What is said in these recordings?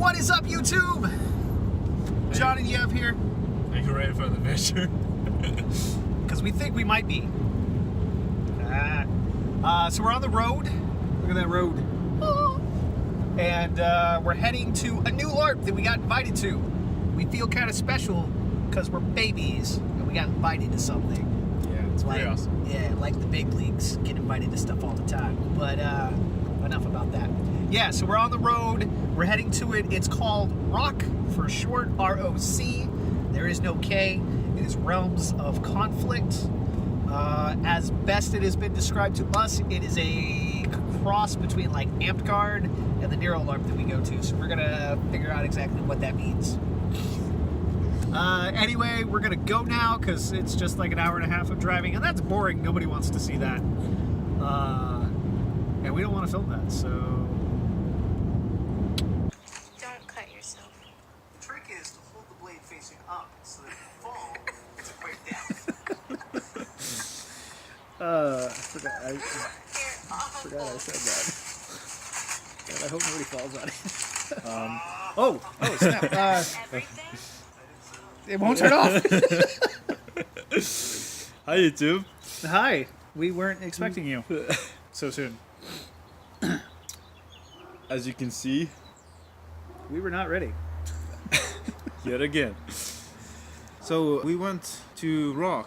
What is up, YouTube? John and Yev here. Are you ready for the adventure? Because we think we might be. So we're on the road. Look at that road. And we're heading to a new LARP that we got invited to. We feel kind of special because we're babies and we got invited to something. Yeah, it's pretty awesome. Yeah, like the big leagues get invited to stuff all the time. But enough about that. Yeah, so we're on the road. We're heading to it. It's called RoC for short, R-O-C. There is no K. It is Realms of Conflict. As best it has been described to us, it is a cross between like Amped Guard and the Nero LARP that we go to. So we're gonna figure out exactly what that means. Anyway, we're gonna go now because it's just like an hour and a half of driving, and that's boring. Nobody wants to see that. And we don't want to film that, so... Don't cut yourself. The trick is to hold the blade facing up so that if you fall, it's right down. I forgot I said that. God, I hope nobody falls on it. Oh, snap. Everything? It won't turn off. Hi, YouTube. Hi. We weren't expecting you so soon. As you can see, We were not ready. yet again. So we went to RoC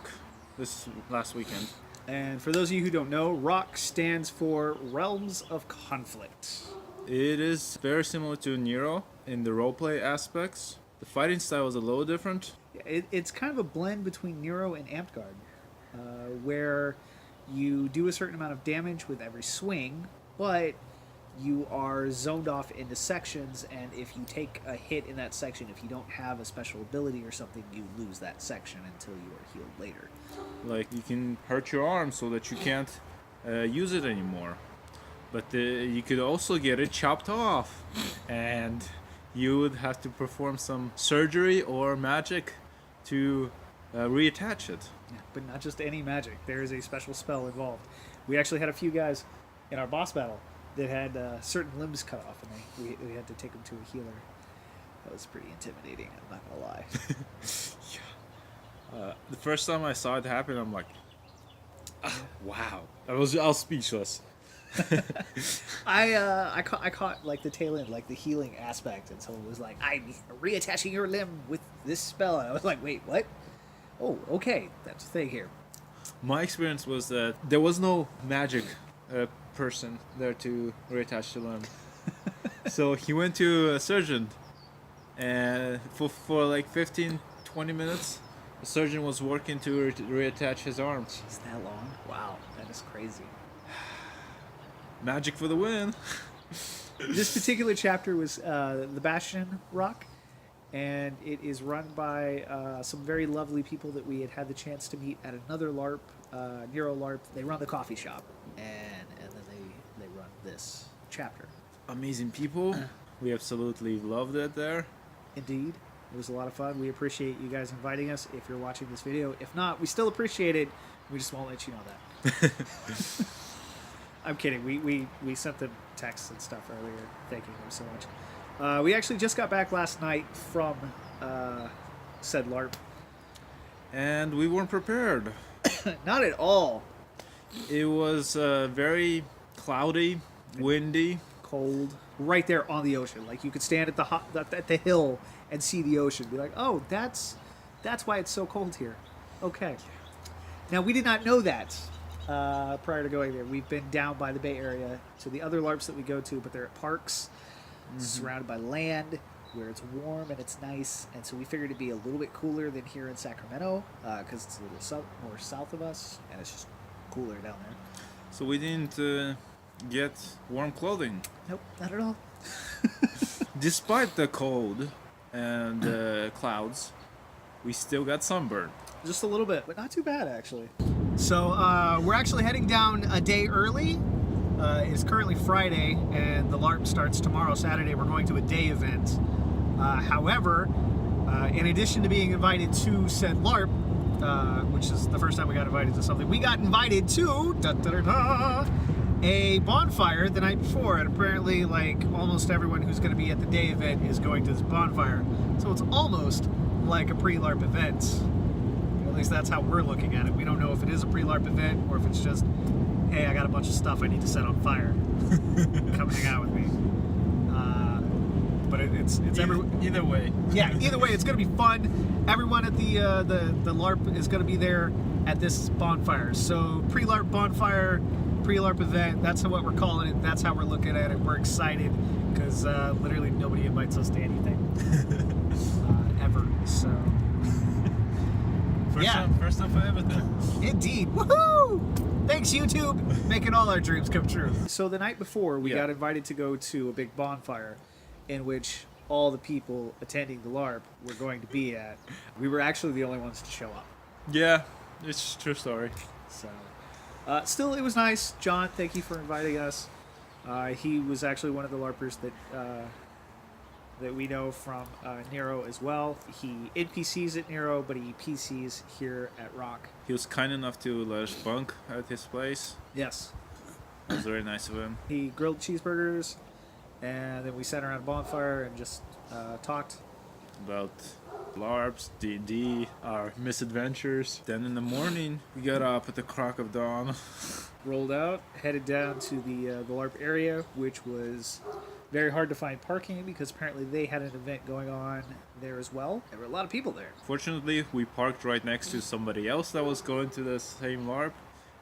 this last weekend. And for those of you who don't know, RoC stands for Realms of Conflict. It is very similar to Nero in the roleplay aspects. The fighting style is a little different. It's kind of a blend between Nero and Amped Guard, where you do a certain amount of damage with every swing, but you are zoned off into sections, and if you take a hit in that section, if you don't have a special ability or something, you lose that section until you are healed later. Like, you can hurt your arm so that you can't use it anymore. But you could also get it chopped off, and you would have to perform some surgery or magic to reattach it. Yeah, but not just any magic. There is a special spell involved. We actually had a few guys in our boss battle that had certain limbs cut off, and we had to take them to a healer. That was pretty intimidating, I'm not gonna lie. The first time I saw it happen, I'm like, wow. I was speechless. I caught like the tail end, like the healing aspect, and someone was like, "I'm reattaching your limb with this spell," and I was like, "Wait, what? Oh, okay, that's the thing here." My experience was that there was no magic person there to reattach the limb. So he went to a surgeon, and for like 15-20 minutes, the surgeon was working to reattach his arm. Is that long? Wow, that is crazy. Magic for the win. This particular chapter was the Bastion RoC, and it is run by some very lovely people that we had the chance to meet at another LARP, Nero LARP. They run the coffee shop, and then they run this chapter. Amazing people. We absolutely loved it there. Indeed. It was a lot of fun. We appreciate you guys inviting us if you're watching this video. If not, we still appreciate it. We just won't let you know that. I'm kidding. We sent them texts and stuff earlier thanking them so much. We actually just got back last night from said LARP. And we weren't prepared. Not at all. It was very cloudy, windy. Cold. Right there on the ocean. Like you could stand at the hill and see the ocean. Be like, oh, that's why it's so cold here. Okay. Now we did not know that prior to going there. We've been down by the Bay Area to the other LARPs that we go to, but they're at parks, surrounded by land, where it's warm and it's nice. And so we figured it'd be a little bit cooler than here in Sacramento because it's a little more south of us, and it's just cooler down there. So we didn't get warm clothing. Nope, not at all. Despite the cold and clouds, we still got sunburned. Just a little bit, but not too bad, actually. So we're actually heading down a day early. It's currently Friday, and the LARP starts tomorrow, Saturday. We're going to a day event. However, in addition to being invited to said LARP, which is the first time we got invited to something, we got invited to a bonfire the night before, and apparently, like, almost everyone who's going to be at the day event is going to this bonfire. So it's almost like a pre-LARP event. At least that's how we're looking at it. We don't know if it is a pre-LARP event or if it's just, hey, I got a bunch of stuff I need to set on fire. Come hang out with me. But it's either way. Yeah, either way, it's going to be fun. Everyone at the LARP is going to be there at this bonfire. So pre-LARP bonfire, pre-LARP event, that's what we're calling it. That's how we're looking at it. We're excited because literally nobody invites us to anything ever. So First time for everything. Indeed. Woohoo! Thanks, YouTube, making all our dreams come true. So the night before, we got invited to go to a big bonfire in which all the people attending the LARP were going to be at. We were actually the only ones to show up. Yeah, it's a true story. So, still, it was nice. John, thank you for inviting us. He was actually one of the LARPers that we know from Nero as well. He NPCs at Nero, but he PCs here at RoC. He was kind enough to let us bunk at his place. Yes. It was very nice of him. He grilled cheeseburgers, and then we sat around a bonfire and just talked. About LARPs, D&D, our misadventures. Then in the morning, we got up at the crack of dawn. Rolled out, headed down to the LARP area, which was very hard to find parking because apparently they had an event going on there as well. There were a lot of people there. Fortunately, we parked right next to somebody else that was going to the same LARP,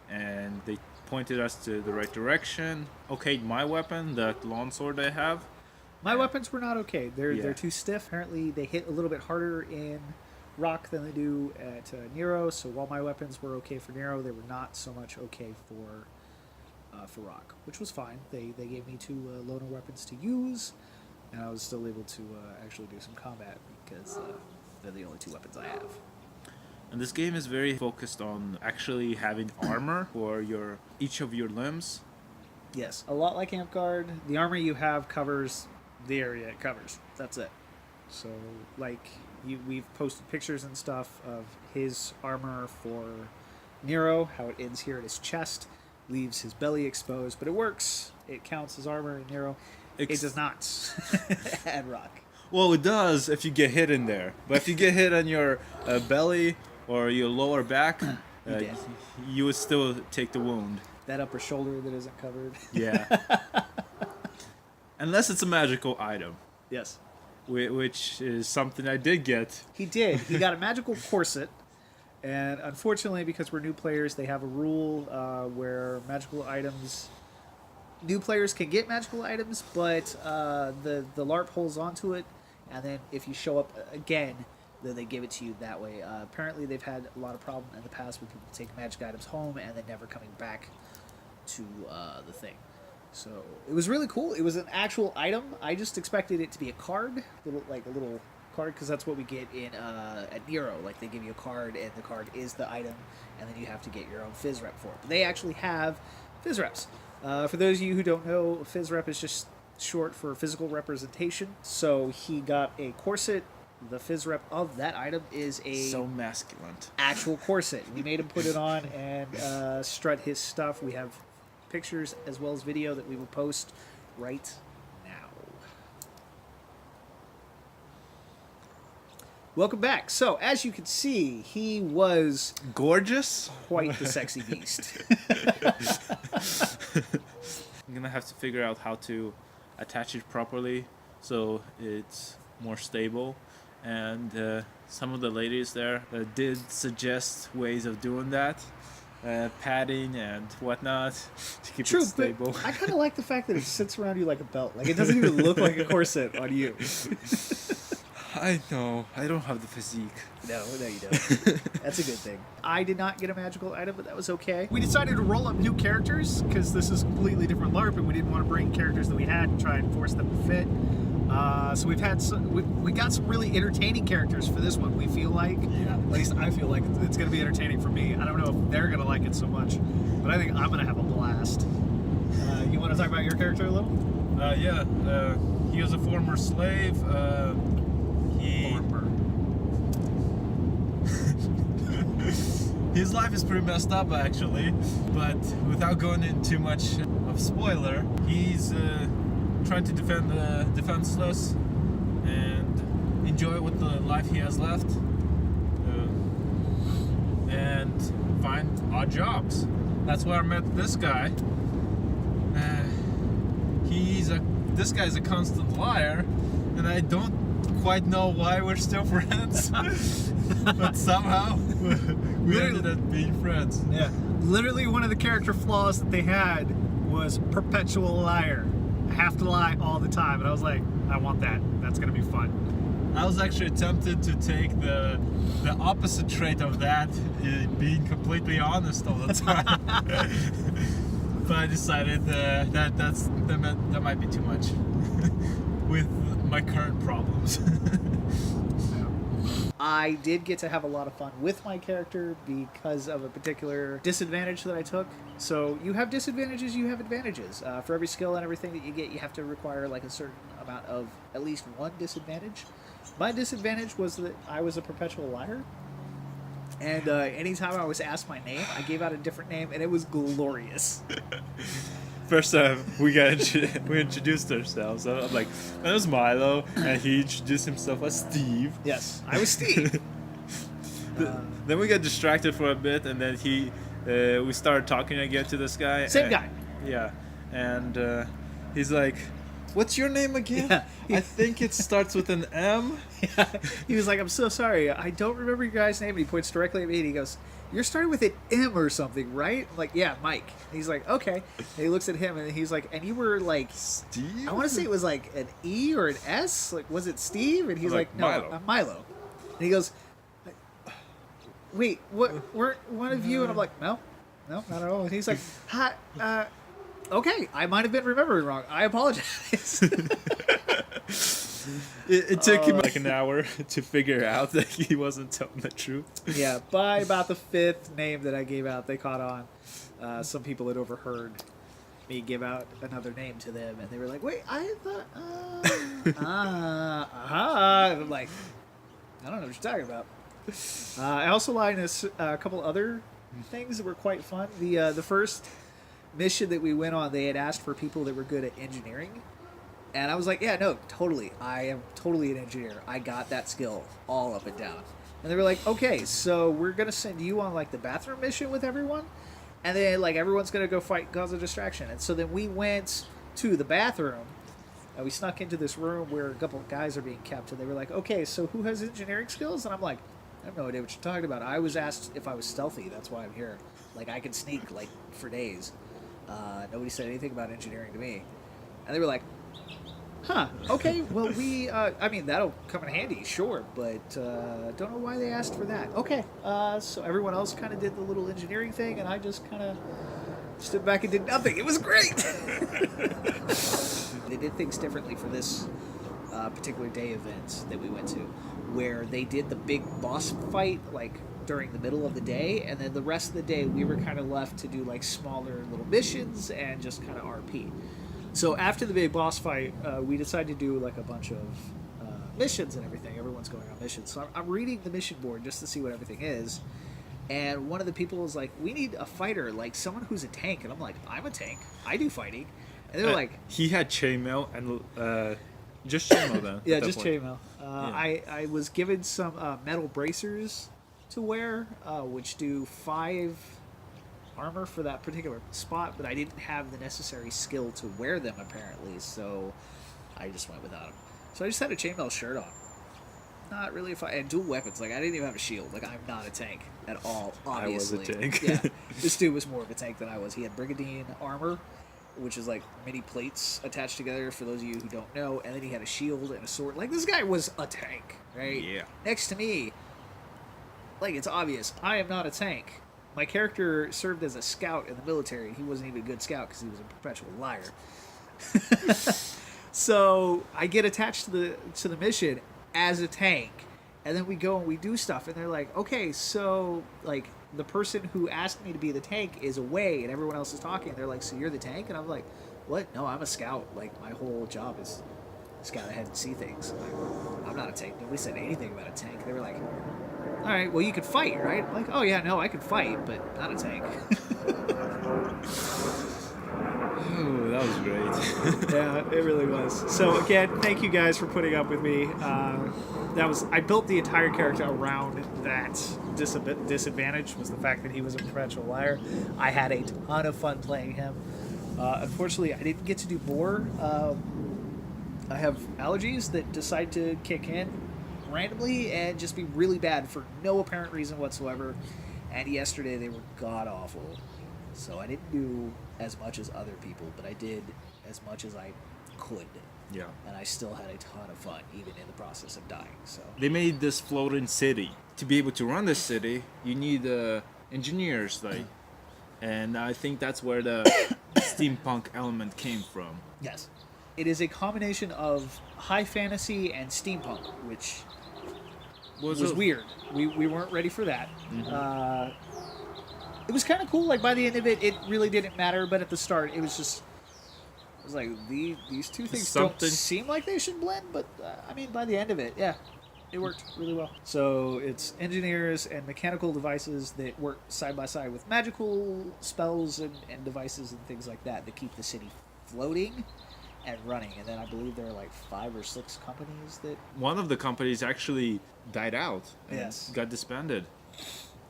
and they pointed us to the right direction. Okayed my weapon, that longsword I have. My weapons were not okay. They're too stiff. Apparently, they hit a little bit harder in RoC than they do at Nero. So while my weapons were okay for Nero, they were not so much okay for RoC, which was fine. They gave me 2 loaner weapons to use, and I was still able to actually do some combat because they're the only 2 weapons I have. And this game is very focused on actually having armor for each of your limbs. Yes, a lot like Amp-Guard. The armor you have covers the area it covers. That's it. So, like, we've posted pictures and stuff of his armor for Nero, how it ends here at his chest, leaves his belly exposed, but it works. It counts as armor in Nero. It does not at RoC. Well, it does if you get hit in there. But if you get hit on your belly or your lower back, you would still take the wound. That upper shoulder that isn't covered. Yeah. Unless it's a magical item. Yes. Which is something I did get. He did. He got a magical corset. And unfortunately, because we're new players, they have a rule where magical items... New players can get magical items, but the LARP holds onto it. And then if you show up again, then they give it to you that way. Apparently, they've had a lot of problem in the past with people taking magic items home and then never coming back to the thing. So it was really cool. It was an actual item. I just expected it to be a card, a little card, because that's what we get in at Nero. Like, they give you a card, and the card is the item, and then you have to get your own Fizz Rep for it. But they actually have Fizz Reps. For those of you who don't know, Fizz Rep is just short for physical representation. So he got a corset. The Fizz Rep of that item is a so masculine actual corset. We made him put it on and strut his stuff. We have pictures as well as video that we will post right now. Welcome back. So, as you can see, he was gorgeous, quite the sexy beast. I'm gonna have to figure out how to attach it properly so it's more stable. And some of the ladies there did suggest ways of doing that. Padding and whatnot to keep it stable. But I kind of like the fact that it sits around you like a belt. Like, it doesn't even look like a corset on you. I know. I don't have the physique. No, you don't. That's a good thing. I did not get a magical item, but that was okay. We decided to roll up new characters because this is a completely different LARP, and we didn't want to bring characters that we had and try and force them to fit. So we've had we got some really entertaining characters for this one. We feel like, at least I feel like it's going to be entertaining for me. I don't know if they're going to like it so much, but I think I'm going to have a blast. You want to talk about your character a little? He was a former slave. His life is pretty messed up, actually, but without going into too much of of spoiler, he's trying to defend the defenseless and enjoy with the life he has left, and find odd jobs. That's where I met this guy. This guy's a constant liar, and I don't quite know why we're still friends. But somehow we ended up being friends. Yeah. Literally one of the character flaws that they had was perpetual liar. I have to lie all the time. And I was like, I want that. That's going to be fun. I was actually tempted to take the opposite trait of that, being completely honest all the time. But I decided that might be too much with my current problems. I did get to have a lot of fun with my character because of a particular disadvantage that I took. So you have disadvantages, you have advantages. For every skill and everything that you get, you have to require like a certain amount of at least one disadvantage. My disadvantage was that I was a perpetual liar. And anytime I was asked my name, I gave out a different name, and it was glorious. First time we introduced ourselves. I'm like, my name is Milo, and he introduced himself as Steve. Yes, I was Steve. Then we got distracted for a bit, and then we started talking again to this guy. Same guy. Yeah, and he's like, "What's your name again?" Yeah. I think it starts with an M. Yeah. He was like, I'm so sorry, I don't remember your guy's name. And he points directly at me and he goes, you're starting with an M or something, right? I'm like, yeah, Mike. And he's like, okay. And he looks at him and he's like, and you were like, Steve? I want to say it was like an E or an S. Like, was it Steve? And he's I'm like, like, no, Milo. I'm Milo. And he goes, wait, what? Weren't one of you? And I'm like, no, not at all. And he's like, hi, okay, I might have been remembering wrong. I apologize. It took him like an hour to figure out that he wasn't telling the truth. Yeah, by about the fifth name that I gave out, they caught on. Some people had overheard me give out another name to them, and they were like, wait, I thought, and I'm like, I don't know what you're talking about. I also lied in a couple other things that were quite fun. The first mission that we went on, they had asked for people that were good at engineering. And I was like, yeah, no, totally. I am totally an engineer. I got that skill all up and down. And they were like, okay, so we're going to send you on, like, the bathroom mission with everyone. And then, like, everyone's going to go fight cause a distraction. And so then we went to the bathroom. And we snuck into this room where a couple of guys are being kept. And they were like, okay, so who has engineering skills? And I'm like, I have no idea what you're talking about. I was asked if I was stealthy. That's why I'm here. Like, I could sneak, like, for days. Nobody said anything about engineering to me. And they were like, huh, okay, well, I mean, that'll come in handy, sure, but don't know why they asked for that. Okay, so everyone else kind of did the little engineering thing, and I just kind of stood back and did nothing. It was great! They did things differently for this particular day event that we went to, where they did the big boss fight, like, during the middle of the day, and then the rest of the day we were kind of left to do, like, smaller little missions and just kind of RP. So after the big boss fight, we decided to do like a bunch of missions and everything. Everyone's going on missions. So I'm reading the mission board just to see what everything is. And one of the people was like, we need a fighter, like someone who's a tank. And I'm like, I'm a tank. I do fighting. And they're like... He had chainmail and just chainmail then. Yeah, just chainmail. I was given some metal bracers to wear, which do 5... armor for that particular spot, but I didn't have the necessary skill to wear them apparently, so I just went without them. So I just had a chainmail shirt on. Not really a fight, and dual weapons. Like, I didn't even have a shield. Like, I'm not a tank at all, obviously. I was a tank. Yeah, this dude was more of a tank than I was. He had Brigandine armor, which is like many plates attached together for those of you who don't know, and then he had a shield and a sword. Like, this guy was a tank, right? Yeah. Next to me, like, it's obvious, I am not a tank. My character served as a scout in the military. He wasn't even a good scout because he was a perpetual liar. So I get attached to the mission as a tank, and then we go and we do stuff. And they're like, okay, so like the person who asked me to be the tank is away, and everyone else is talking. They're like, so you're the tank? And I'm like, what? No, I'm a scout. Like, my whole job is scout ahead and see things. Like, I'm not a tank. Nobody said anything about a tank. They were like, all right, well, you could fight, right? I'm like, oh, yeah, no, I could fight, but not a tank. that was great. Yeah, it really was. So again, thank you guys for putting up with me. I built the entire character around that disadvantage was the fact that he was a perpetual liar. I had a ton of fun playing him. Unfortunately, I didn't get to do more. I have allergies that decide to kick in randomly and just be really bad for no apparent reason whatsoever. And yesterday they were god awful. So I didn't do as much as other people, but I did as much as I could. Yeah. And I still had a ton of fun, even in the process of dying. So They made this floating city. To be able to run this city, you need engineers, like, and I think that's where the steampunk element came from. yes, it is a combination of high fantasy and steampunk, which was weird. We weren't ready for that. It was kind of cool. Like by the end of it, it really didn't matter. But at the start, it was like these two things don't seem like they should blend. But I mean, by the end of it, yeah, it worked really well. So it's engineers and mechanical devices that work side by side with magical spells and devices and things like that keep the city floating and running. And then I believe there are like 5 or 6 companies that. One of the companies actually died out and Yes. got disbanded.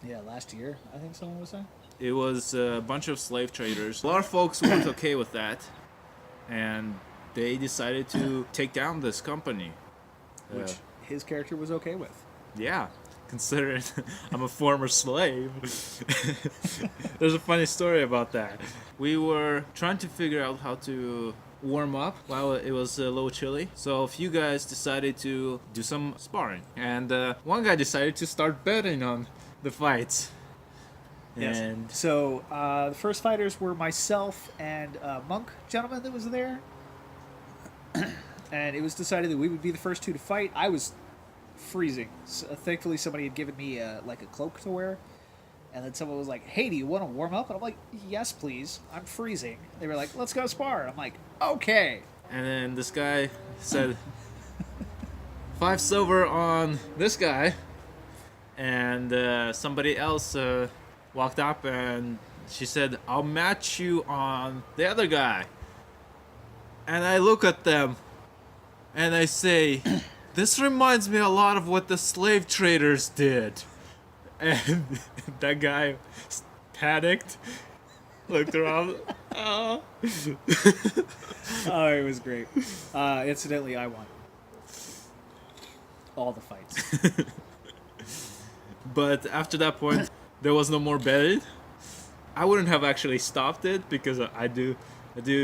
Yeah, last year, I think someone was saying. It was a bunch of slave traders. A lot of folks weren't okay with that, and they decided to take down this company. Which his character was okay with. Yeah, considering I'm a former slave. There's a funny story about that. We were trying to figure out how to warm up while it was a little chilly. So a few guys decided to do some sparring. And one guy decided to start betting on the fights. Yes. And So the first fighters were myself and a monk gentleman that was there. And it was decided that we would be the first 2 to fight. I was freezing. So, thankfully, somebody had given me like a cloak to wear. And then someone was like, hey, do you want to warm up? And I'm like, yes, please. I'm freezing. They were like, let's go spar. I'm like, okay. And then this guy said, 5 silver on this guy. And somebody else walked up and she said, I'll match you on the other guy. And I look at them and I say, this reminds me a lot of what the slave traders did. And that guy panicked, looked around. Oh. Oh, it was great. Incidentally, I won all the fights. But after that point, there was no more betting. I wouldn't have actually stopped it because I do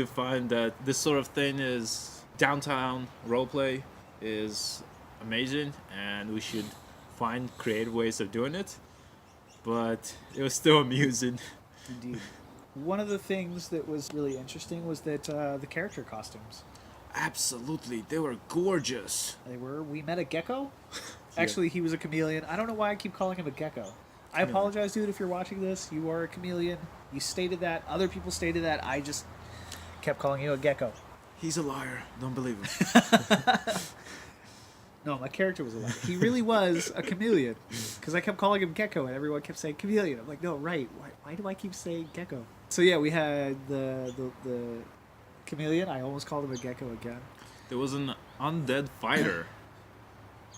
find that this sort of thing is downtown roleplay is amazing, and we should find creative ways of doing it. But it was still amusing. Indeed. One of the things that was really interesting was that the character costumes. Absolutely, they were gorgeous. They were. We met a gecko. Actually, he was a chameleon. I don't know why I keep calling him a gecko. I apologize, dude, if you're watching this. You are a chameleon. You stated that. Other people stated that. I just kept calling you a gecko. He's a liar. Don't believe him. No, my character was a liar. He really was a chameleon. Because I kept calling him gecko, and everyone kept saying chameleon. I'm like, no, right. Why do I keep saying gecko? So yeah, we had the chameleon. I almost called him a gecko again. There was an undead fighter.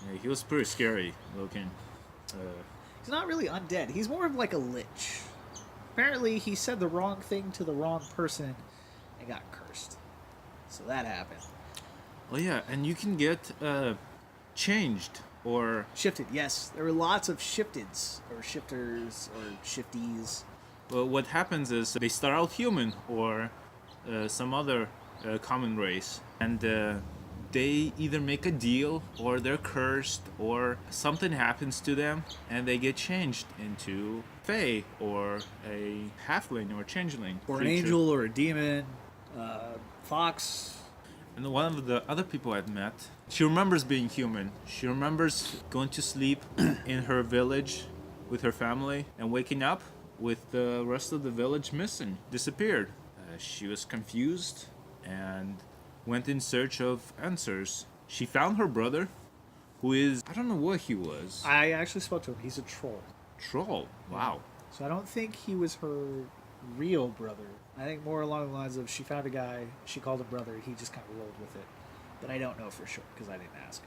Yeah, he was pretty scary looking. He's not really undead. He's more of like a lich. Apparently, he said the wrong thing to the wrong person and got cursed. So that happened. Well, yeah, and you can get changed or Shifted, yes. There were lots of shifteds, or shifters, or shifties. well, what happens is they start out human or some other common race, and they either make a deal or they're cursed or something happens to them and they get changed into Fae or a halfling or changeling. Or an creature. angel, or a demon, fox. And one of the other people I've met, she remembers being human. She remembers going to sleep in her village with her family and waking up with the rest of the village missing, disappeared. She was confused and went in search of answers. She found her brother, who is, I don't know what he was. I actually spoke to him. He's a troll. Troll. Wow. So I don't think he was her real brother. I think more along the lines of she found a guy, she called him brother, he just kind of rolled with it. But I don't know for sure because I didn't ask.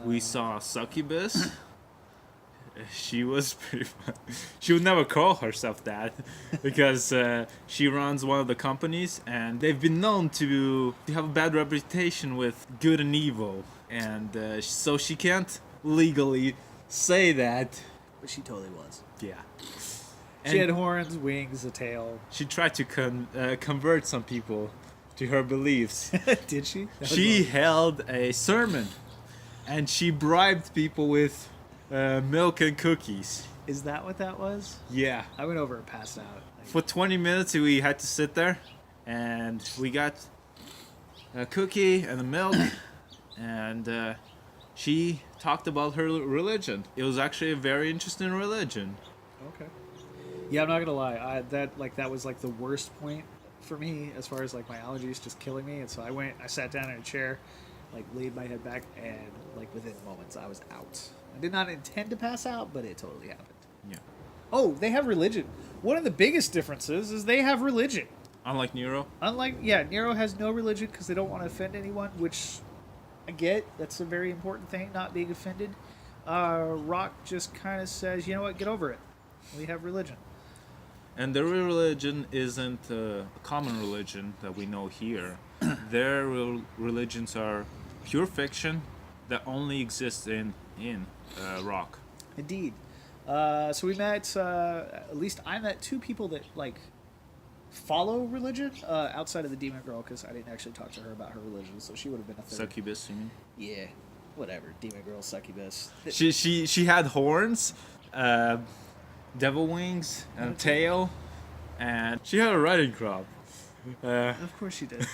We saw Succubus. She was pretty fun. She would never call herself that because she runs one of the companies and they've been known to have a bad reputation with good and evil. And so she can't legally say that. But she totally was. Yeah. She had horns, wings, a tail. She tried to convert some people to her beliefs. Did she? She held a sermon and she bribed people with milk and cookies. Is that what that was? Yeah. I went over and passed out. For 20 minutes we had to sit there and we got a cookie and a milk and she talked about her religion. It was actually a very interesting religion. Okay. Yeah, I'm not gonna lie. That was like the worst point for me as far as like my allergies just killing me. And so I sat down in a chair, like laid my head back, and like within moments I was out. I did not intend to pass out, but it totally happened. Yeah. Oh, they have religion. One of the biggest differences is they have religion. Unlike Nero. Nero has no religion because they don't want to offend anyone, which I get. That's a very important thing, not being offended. RoC just kind of says, you know what, get over it. We have religion. And their religion isn't a common religion that we know here. Their religions are pure fiction that only exists in RoC. Indeed. So we met, at least I met two people that, like, follow religion outside of the demon girl, because I didn't actually talk to her about her religion, so she would have been a third. Succubus, you mean? Yeah, whatever. Demon girl, succubus. She had horns, devil wings, and a tail, and she had a riding crop. Of course she did.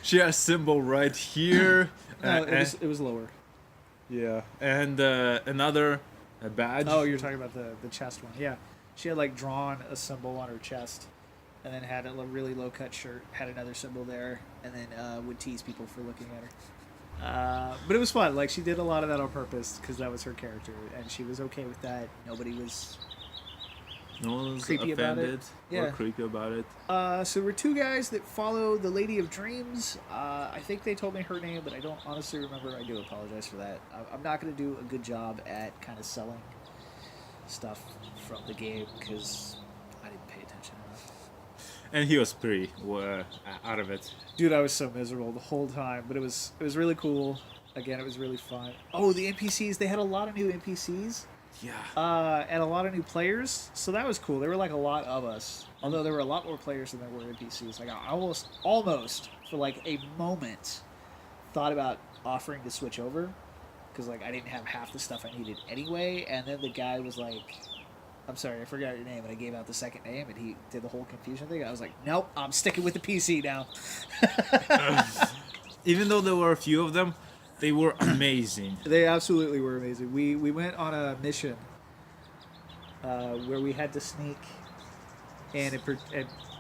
She had a symbol right here. No, it was lower. Yeah, and another badge. Oh, you're talking about the chest one. Yeah. She had, like, drawn a symbol on her chest, and then had a really low-cut shirt, had another symbol there, and then would tease people for looking at her. But it was fun. Like, she did a lot of that on purpose, because that was her character, and she was okay with that. Nobody was No one was creepy about it. offended Yeah. or creepy about it. So we're two guys that follow the Lady of Dreams. I think they told me her name, but I don't honestly remember. I do apologize for that. I'm not going to do a good job at kind of selling stuff from the game because I didn't pay attention enough. And he was pretty out of it. Dude, I was so miserable the whole time, but it was really cool. Again, it was really fun. Oh, the NPCs, they had a lot of new NPCs. Yeah. And a lot of new players, so that was cool. There were like a lot of us, although there were a lot more players than there were NPCs. Like I almost for like a moment thought about offering to switch over because like I didn't have half the stuff I needed anyway. And then the guy was like, "I'm sorry, I forgot your name," and I gave out the second name, and he did the whole confusion thing. I was like, "Nope, I'm sticking with the PC now." Even though there were a few of them, they were amazing. They absolutely were amazing. We went on a mission where we had to sneak and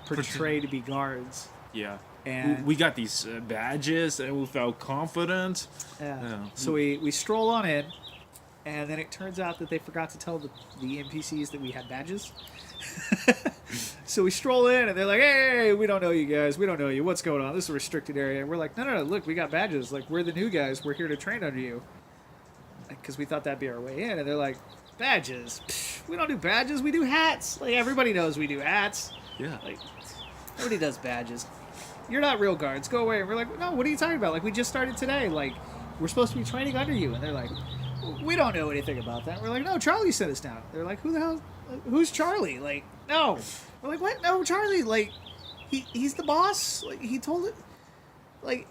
portray to be guards. Yeah. And we got these badges and we felt confident. yeah. So we stroll on in, and then it turns out that they forgot to tell the NPCs that we had badges. So we stroll in, and they're like, "Hey, we don't know you guys. We don't know you. What's going on? This is a restricted area." And we're like, No, look, we got badges. Like, we're the new guys. We're here to train under you. Because we thought that'd be our way in. And they're like, "Badges? Psh, we don't do badges. We do hats. Like, everybody knows we do hats. Yeah. Like, nobody does badges. You're not real guards. Go away." And we're like, "No, what are you talking about? Like, we just started today. Like, we're supposed to be training under you." And they're like, "We don't know anything about that." We're like, "No, Charlie sent us down." They're like, "Who the hell? Who's Charlie?" Like, no. We're like, "What? No, Charlie. Like, he's the boss. Like, he told it. Like,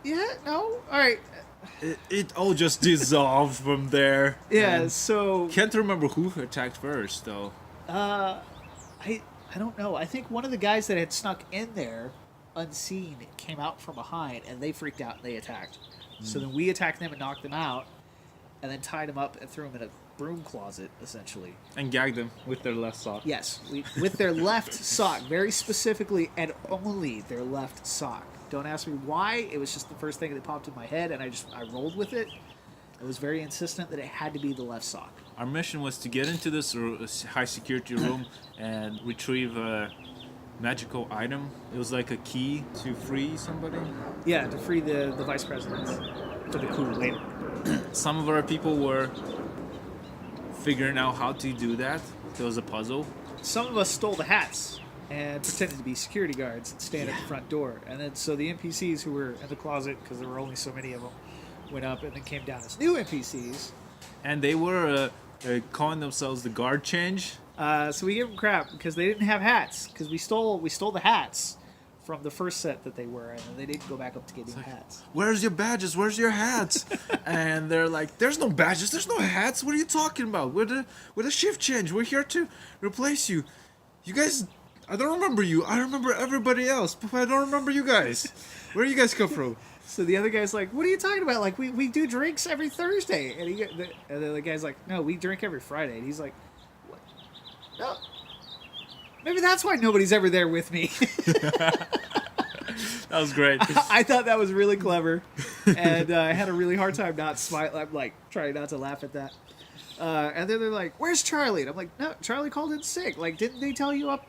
yeah, no, all right." It all just dissolved from there. Yeah. And So can't remember who attacked first though. I don't know. I think one of the guys that had snuck in there unseen came out from behind, and they freaked out and they attacked. So then we attacked them and knocked them out, and then tied them up and threw them in a broom closet, essentially. And gagged them with their left sock. Yes, with their left sock, very specifically, and only their left sock. Don't ask me why. It was just the first thing that popped in my head, and I rolled with it. I was very insistent that it had to be the left sock. Our mission was to get into this high security room and retrieve a magical item. It was like a key to free somebody. Yeah, to free the vice president for the coup later. Some of our people were figuring out how to do that. It was a puzzle. Some of us stole the hats and pretended to be security guards and stand at the front door. And then so the NPCs who were in the closet, because there were only so many of them, went up and then came down as new NPCs. And they were calling themselves the guard change. So we gave them crap because they didn't have hats. Because we stole the hats from the first set that they were in, and they didn't go back up to get new hats. Where's your badges? Where's your hats? And they're like, there's no badges, there's no hats. What are you talking about? We're the shift change. We're here to replace you. You guys, I don't remember you. I remember everybody else, but I don't remember you guys. Where do you guys come from? So the other guy's like, what are you talking about? Like, we do drinks every Thursday. And the guy's like, no, we drink every Friday. And he's like, what? No. Maybe that's why nobody's ever there with me. That was great. I thought that was really clever. And I had a really hard time not smiling. I'm like, trying not to laugh at that. And then they're like, where's Charlie? And I'm like, no, Charlie called in sick. Like, didn't they tell you up?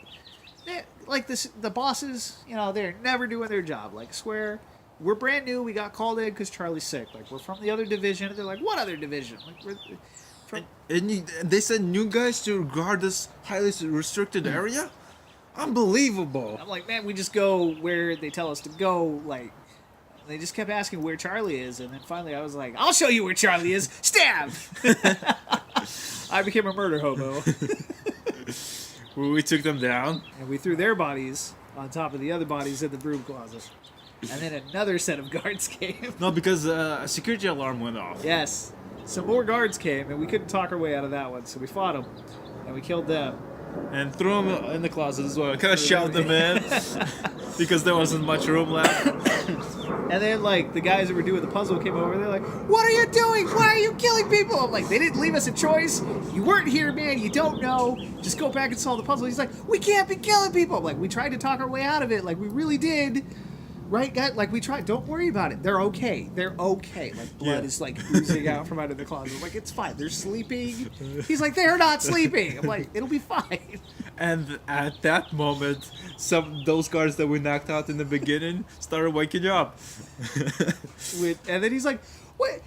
Like, the bosses, you know, they're never doing their job. Like, swear. We're brand new. We got called in because Charlie's sick. Like, we're from the other division. And they're like, what other division? Like, we're from... And they sent new guys to guard this highly restricted area? Unbelievable. I'm like, man, we just go where they tell us to go. Like, they just kept asking where Charlie is. And then finally I was like, I'll show you where Charlie is. Stab! I became a murder hobo. We took them down. And we threw their bodies on top of the other bodies in the broom closet. And then another set of guards came. No, because a security alarm went off. Yes. Some more guards came, and we couldn't talk our way out of that one, so we fought them, and we killed them. And threw them in the closet as well. Kind of shoved them in because there wasn't much room left. And then, like, the guys that were doing the puzzle came over, they're like, what are you doing? Why are you killing people? I'm like, they didn't leave us a choice. You weren't here, man. You don't know. Just go back and solve the puzzle. He's like, we can't be killing people. I'm like, we tried to talk our way out of it. Like, we really did. Right, guys? Like, we tried. Don't worry about it. They're okay. They're okay. Like, blood is, like, oozing out from under the closet. Like, it's fine. They're sleeping. He's like, they're not sleeping. I'm like, it'll be fine. And at that moment, those guards that we knocked out in the beginning started waking up. And then he's like, what?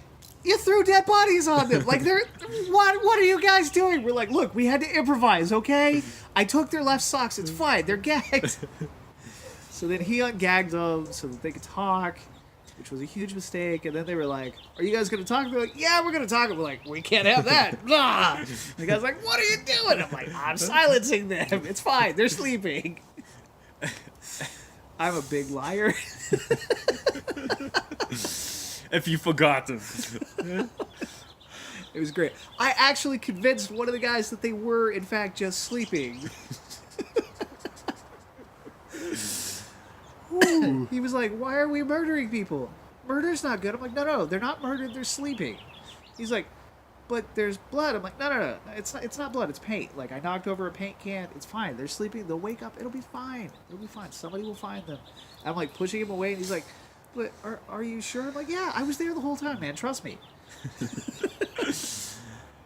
You threw dead bodies on them. Like, what are you guys doing? We're like, look, we had to improvise, okay? I took their left socks. It's fine. They're gagged. So then he ungagged them so that they could talk, which was a huge mistake. And then they were like, are you guys going to talk? They're like, yeah, we're going to talk. And we're like, we can't have that. Blah. And the guy's like, what are you doing? I'm like, I'm silencing them. It's fine. They're sleeping. I'm a big liar. If you forgot them. It was great. I actually convinced one of the guys that they were, in fact, just sleeping. He was like, why are we murdering people? Murder's not good. I'm like, no, they're not murdered, they're sleeping. He's like, but there's blood. I'm like, no, it's not blood, it's paint. Like, I knocked over a paint can, it's fine. They're sleeping, they'll wake up, it'll be fine. It'll be fine, somebody will find them. I'm like pushing him away, and he's like, but are you sure? I'm like, yeah, I was there the whole time, man, trust me.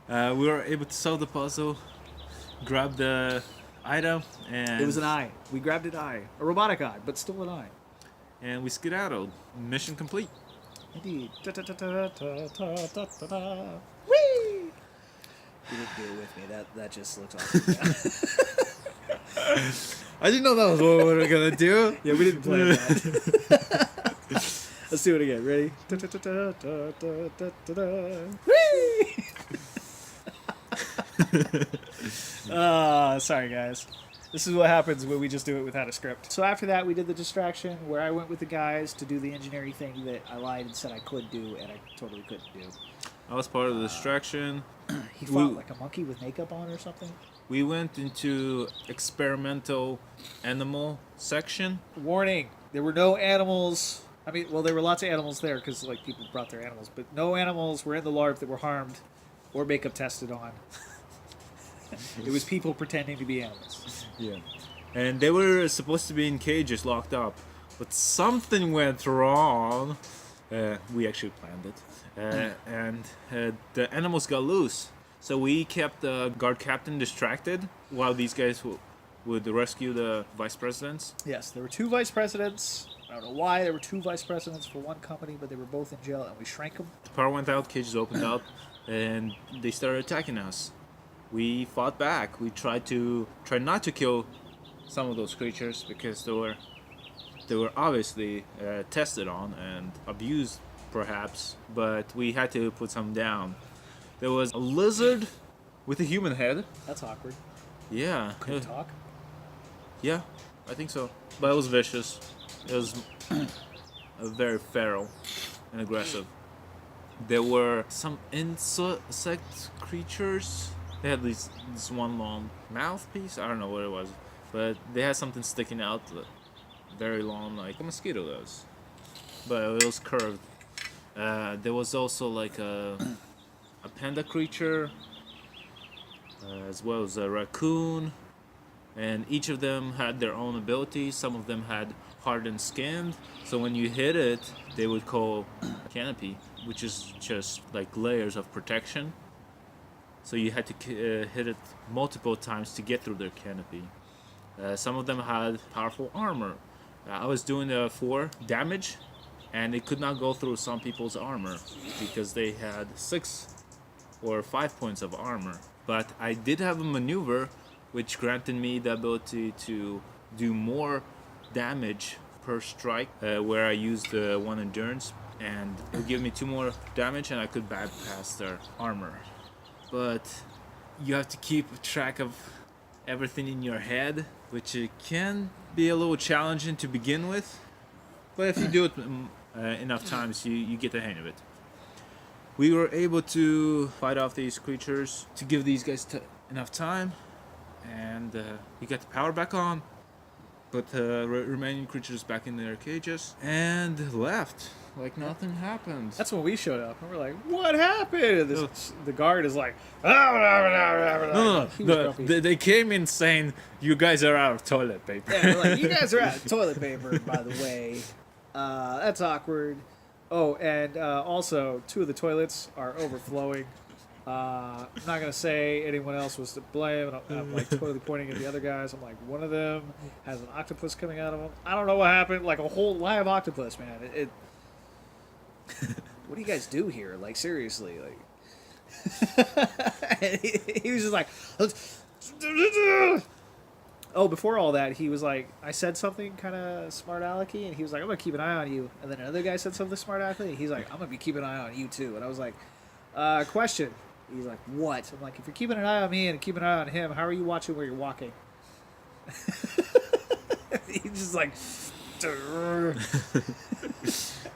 We were able to solve the puzzle, grab the item, and It was an eye. We grabbed an eye. A robotic eye, but still an eye. and we skedaddled. Mission complete. Indeed. Whee! You didn't do it with me. That just looks awesome. I didn't know that was what we were gonna do. Yeah, we didn't plan that. Let's do it again. Ready? Whee! Sorry, guys. This is what happens when we just do it without a script. So after that, we did the distraction where I went with the guys to do the engineering thing that I lied and said I could do, and I totally couldn't do. I was part of the distraction. He fought like a monkey with makeup on or something. We went into experimental animal section. Warning, there were no animals. I mean, well, there were lots of animals there because, like, people brought their animals. But no animals were in the Larp that were harmed or makeup tested on. It was people pretending to be animals. Yeah. And they were supposed to be in cages locked up. But something went wrong. We actually planned it. And the animals got loose. So we kept the guard captain distracted while these guys would rescue the vice presidents. Yes, there were 2 vice presidents. I don't know why there were 2 vice presidents for one company, but they were both in jail, and we shrank them. The power went out, cages opened up, and they started attacking us. We fought back. We tried not to kill some of those creatures because they were obviously tested on and abused, perhaps. But we had to put some down. There was a lizard with a human head. That's awkward. Yeah. Couldn't talk. Yeah, I think so. But it was vicious. It was very feral and aggressive. There were some insect creatures. They had this one long mouthpiece. I don't know what it was, but they had something sticking out, very long, like a mosquito does. But it was curved. There was also like a panda creature, as well as a raccoon, and each of them had their own abilities. Some of them had hardened skin, so when you hit it, they would call canopy, which is just like layers of protection. So you had to hit it multiple times to get through their canopy. Some of them had powerful armor. I was doing 4 damage, and it could not go through some people's armor because they had 6 or 5 points of armor. But I did have a maneuver which granted me the ability to do more damage per strike, where I used 1 endurance, and it would give me 2 more damage, and I could bypass their armor. But you have to keep track of everything in your head, which it can be a little challenging to begin with. But if you do it enough times, you get the hang of it. We were able to fight off these creatures to give these guys enough time, and we got the power back on, put the remaining creatures back in their cages, and left like nothing happened. That's when we showed up, and we're like, "What happened?" And the guard is like, No, He was grumpy. they came in saying, "You guys are out of toilet paper." Yeah, they're like, "You guys are out of toilet paper, by the way." That's awkward. Oh, and also, 2 of the toilets are overflowing. I'm not gonna say anyone else was to blame. And I'm like totally pointing at the other guys. I'm like, one of them has an octopus coming out of him. I don't know what happened. Like a whole live octopus, man. What do you guys do here? Like seriously, like he was just like. Oh, before all that, he was like, I said something kind of smart alecky, and he was like, I'm going to keep an eye on you. And then another guy said something smart alecky, and he's like, I'm going to be keeping an eye on you too. And I was like, question. He's like, what? I'm like, if you're keeping an eye on me and keeping an eye on him, how are you watching where you're walking? He's just like,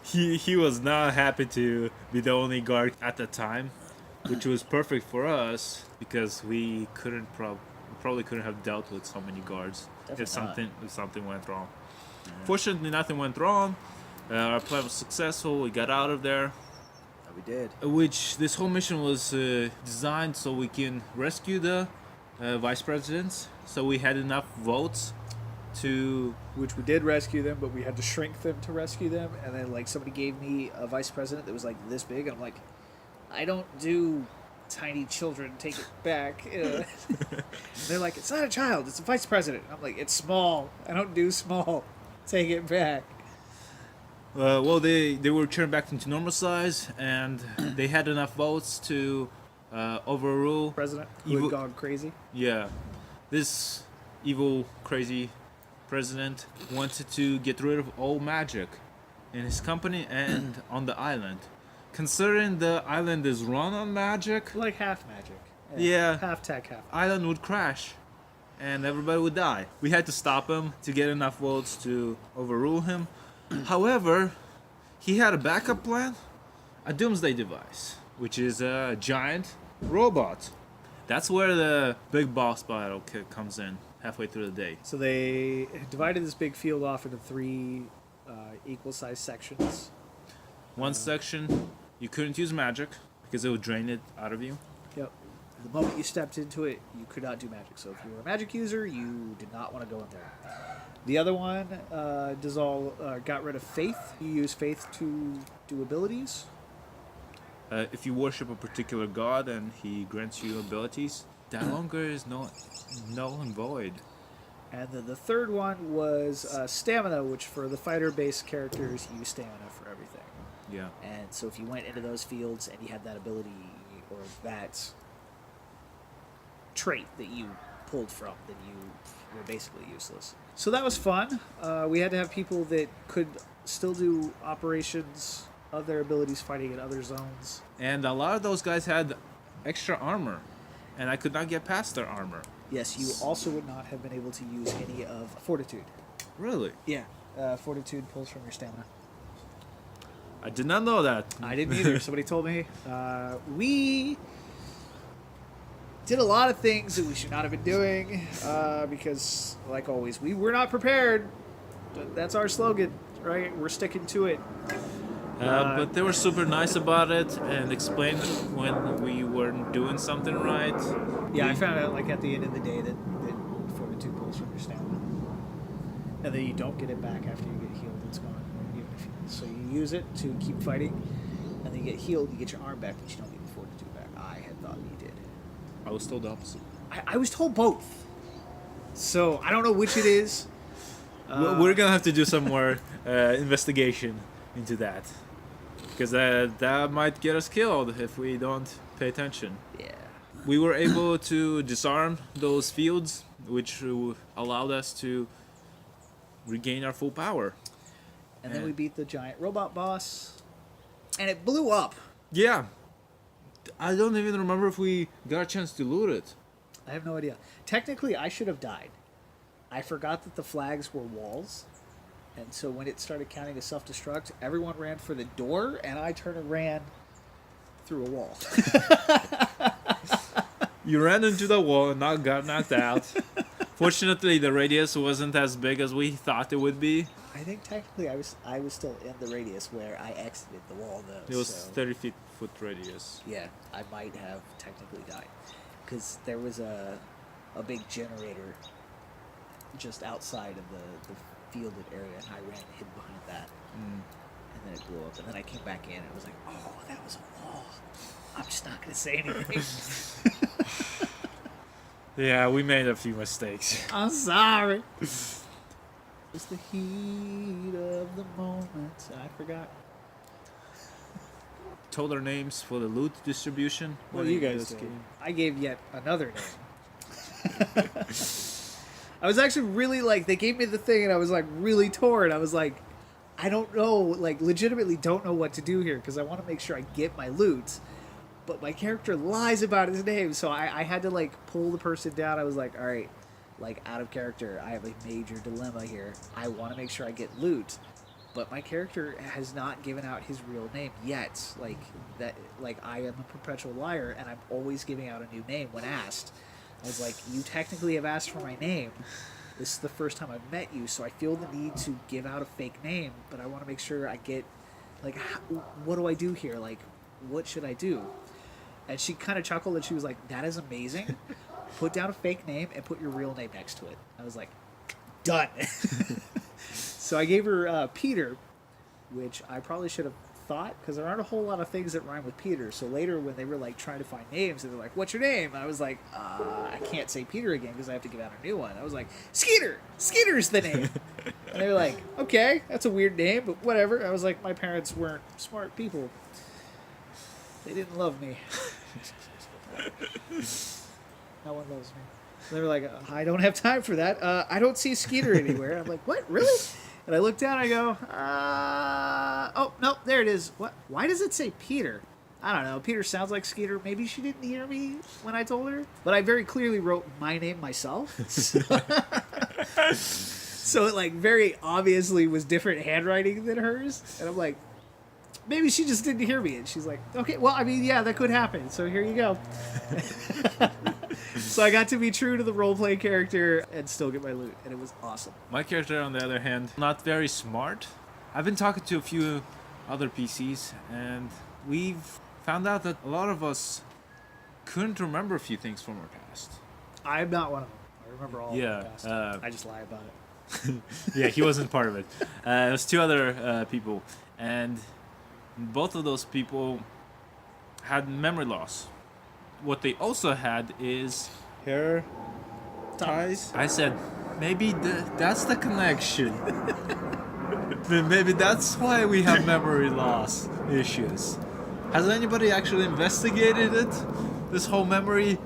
He was not happy to be the only guard at the time, which was perfect for us because we probably couldn't have dealt with so many guards if something went wrong. Yeah. Fortunately, nothing went wrong. Our plan was successful. We got out of there. we did. Which this whole mission was designed so we can rescue the vice presidents. So we had enough votes to. Which we did rescue them, but we had to shrink them to rescue them. And then, like, somebody gave me a vice president that was like this big, and I'm like, I don't do tiny children. Take it back. And they're like, it's not a child. It's a vice president. I'm like, it's small. I don't do small. Take it back. Well, they were turned back into normal size, and they had enough votes to overrule President who had gone crazy. Yeah, this evil, crazy president wanted to get rid of all magic in his company and on the island. Considering the island is run on magic, Like half magic. Yeah. Half tech, half. island would crash, and everybody would die. We had to stop him to get enough votes to overrule him. However, he had a backup plan, a doomsday device, which is a giant robot. That's where the big boss battle comes in halfway through the day. So they divided this big field off into 3 equal-sized sections. One section, you couldn't use magic because it would drain it out of you. Yep. The moment you stepped into it, you could not do magic. So if you were a magic user, you did not want to go in there. The other one got rid of faith. You use faith to do abilities. if you worship a particular god and he grants you abilities, that longer is null and void. And then the third one was stamina, which for the fighter-based characters, you use stamina for everything. Yeah. And so if you went into those fields and you had that ability or that trait that you pulled from, then you were basically useless. So that was fun. We had to have people that could still do operations of their abilities fighting in other zones. And a lot of those guys had extra armor, and I could not get past their armor. Yes, you also would not have been able to use any of Fortitude. Really? Yeah. Fortitude pulls from your stamina. I did not know that. I didn't either. Somebody told me. We did a lot of things that we should not have been doing because, like always, we were not prepared. That's our slogan, right? We're sticking to it. But they were super nice about it and explained when we weren't doing something right. Yeah, I found out like at the end of the day that Fortitude pulls from your stamina, and then you don't get it back after you get healed. It's gone. So you use it to keep fighting, and then you get healed. You get your arm back, but you don't get your Fortitude back. I had thought you did. I was told the opposite. I was told both. So I don't know which it is. We're gonna have to do some more investigation into that, because that might get us killed if we don't pay attention. Yeah. We were able to disarm those fields, which allowed us to regain our full power. And then we beat the giant robot boss, and it blew up. Yeah. I don't even remember if we got a chance to loot it. I have no idea. Technically, I should have died. I forgot that the flags were walls, and so when it started counting as self-destruct, everyone ran for the door, and I turned and ran through a wall. You ran into the wall and got knocked out. Fortunately, the radius wasn't as big as we thought it would be. I think technically I was still in the radius where I exited the wall, though. It was so, 30-foot radius. yeah, I might have technically died. Because there was a big generator just outside of the fielded area, and I ran hid behind that. And then it blew up, and then I came back in, and it was like, oh, that was a wall. I'm just not going to say anything. Yeah, we made a few mistakes. I'm sorry. It's the heat of the moment. I forgot. Told our names for the loot distribution. Well, you guys did. I gave yet another name. I was actually really like, they gave me the thing and I was like really torn. I was like, I don't know, like legitimately don't know what to do here because I want to make sure I get my loot. But my character lies about his name, so I had to like pull the person down. I was like, all right, like out of character, I have a major dilemma here. I want to make sure I get loot. But my character has not given out his real name yet. Like that, like I am a perpetual liar, and I'm always giving out a new name when asked. I was like, you technically have asked for my name. This is the first time I've met you, so I feel the need to give out a fake name. But I want to make sure I get, like, what do I do here? Like, what should I do? And she kind of chuckled and she was like, that is amazing. Put down a fake name and put your real name next to it. I was like, done. So I gave her Peter, which I probably should have thought, because there aren't a whole lot of things that rhyme with Peter. So later when they were like trying to find names, they were like, what's your name? I was like, I can't say Peter again because I have to give out a new one. I was like, Skeeter! Skeeter's the name! And they were like, okay, that's a weird name, but whatever. I was like, my parents weren't smart people. They didn't love me. No one loves me. They were like, I don't have time for that. I don't see Skeeter anywhere. I'm like, what? Really? And I look down and I go, oh, no, there it is. What? Why does it say Peter? I don't know. Peter sounds like Skeeter. Maybe she didn't hear me when I told her. But I very clearly wrote my name myself. So it like very obviously was different handwriting than hers. And I'm like, maybe she just didn't hear me. And she's like, okay, well, I mean, yeah, that could happen. So here you go. So I got to be true to the roleplay character and still get my loot. And it was awesome. My character, on the other hand, not very smart. I've been talking to a few other PCs, and we've found out that a lot of us couldn't remember a few things from our past. I'm not one of them. I remember all Yeah, of the past. I just lie about it. Yeah, he wasn't part of it. It was two other people, and both of those people had memory loss. What they also had is hair ties. I said, maybe that's the connection. Maybe that's why we have memory loss issues. Has anybody actually investigated it? This whole memory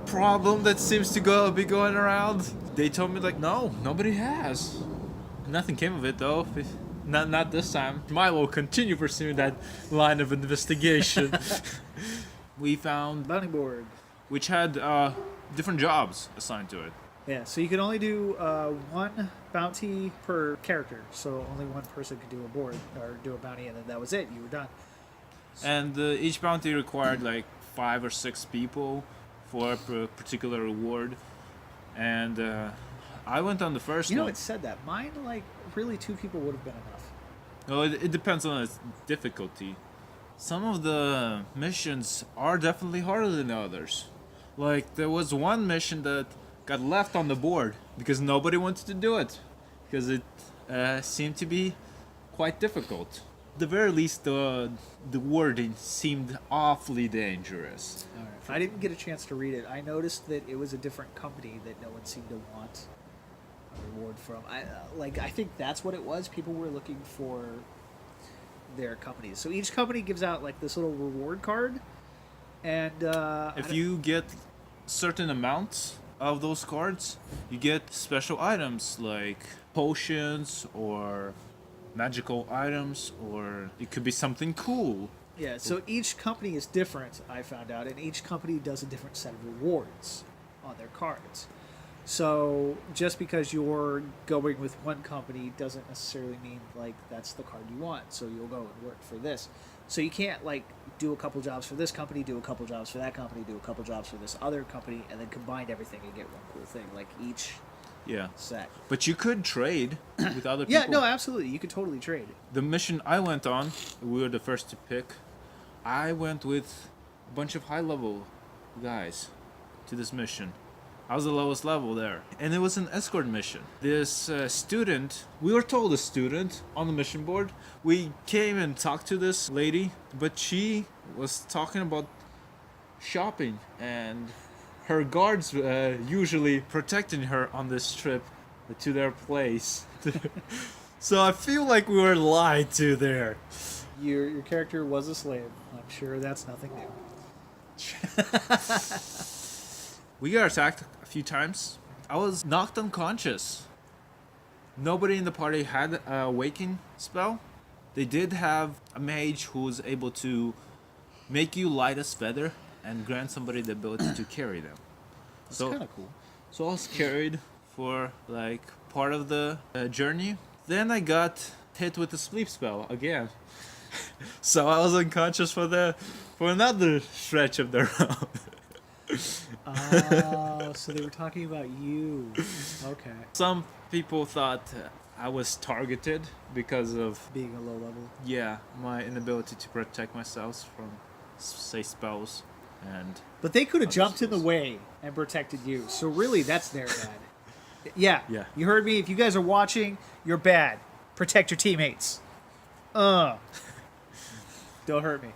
problem that seems to be going around? They told me like, no, nobody has. Nothing came of it though. Not this time. Milo will continue pursuing that line of investigation. We found Bounty board. which had different jobs assigned to it. Yeah, so you could only do one bounty per character. So only one person could do a board or do a bounty, and then that was it. You were done. And each bounty required like 5 or 6 people for a particular reward. And I went on the first You know, one. it said that. Mine, like, really 2 people would have been enough. No, it depends on its difficulty. Some of the missions are definitely harder than others. Like, there was one mission that got left on the board because nobody wanted to do it. Because it seemed to be quite difficult. At the very least, the wording seemed awfully dangerous. All right. If I didn't get a chance to read it, I noticed that it was a different company that no one seemed to want a reward from. I think that's what it was. People were looking for their companies. So each company gives out like this little reward card, and If you get certain amounts of those cards, you get special items like potions or magical items, or it could be something cool. yeah. So each company is different. I found out, and each company does a different set of rewards on their cards. So just because you're going with one company doesn't necessarily mean like that's the card you want. So you'll go and work for this. So you can't like do a couple jobs for this company, do a couple jobs for that company, do a couple jobs for this other company, and then combine everything and get one cool thing like each Yeah. set. But you could trade with other people. Yeah, no, absolutely. You could totally trade. The mission I went on, we were the first to pick. I went with a bunch of high level guys to this mission. I was the lowest level there. And it was an escort mission. This student, we were told a student on the mission board. We came and talked to this lady, but she was talking about shopping and her guards usually protecting her on this trip to their place. So I feel like we were lied to there. Your character was a slave. I'm sure that's nothing new. We got attacked a few times. I was knocked unconscious. Nobody in the party had a waking spell. They did have a mage who was able to make you light as feather and grant somebody the ability to carry them. That's kind of cool. So I was carried for like part of the journey. Then I got hit with the sleep spell again. So I was unconscious for another stretch of the round. Oh, so they were talking about you. Okay. Some people thought I was targeted because of Being a low level. my inability to protect myself from say spells and But they could have Other jumped in the skills. way and protected you. So really, that's their bad. Yeah. Yeah. You heard me. If you guys are watching, you're bad. Protect your teammates. Don't hurt me.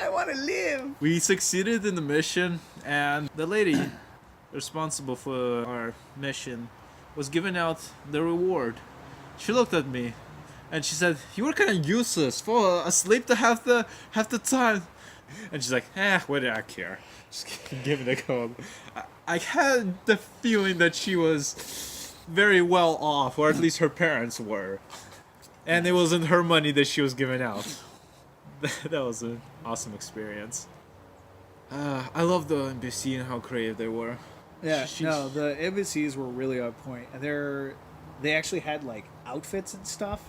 I want to live. we succeeded in the mission, and the lady responsible for our mission was giving out the reward. She looked at me and she said, "You were kind of useless, fall asleep to half the time." And she's like, what do I care? Just give me the code. I had the feeling that she was very well off, or at least her parents were. And it wasn't her money that she was giving out. That was an awesome experience. I love the NPC and how creative they were. Yeah, Sheesh. no, the embassies were really on point, and they actually had like outfits and stuff,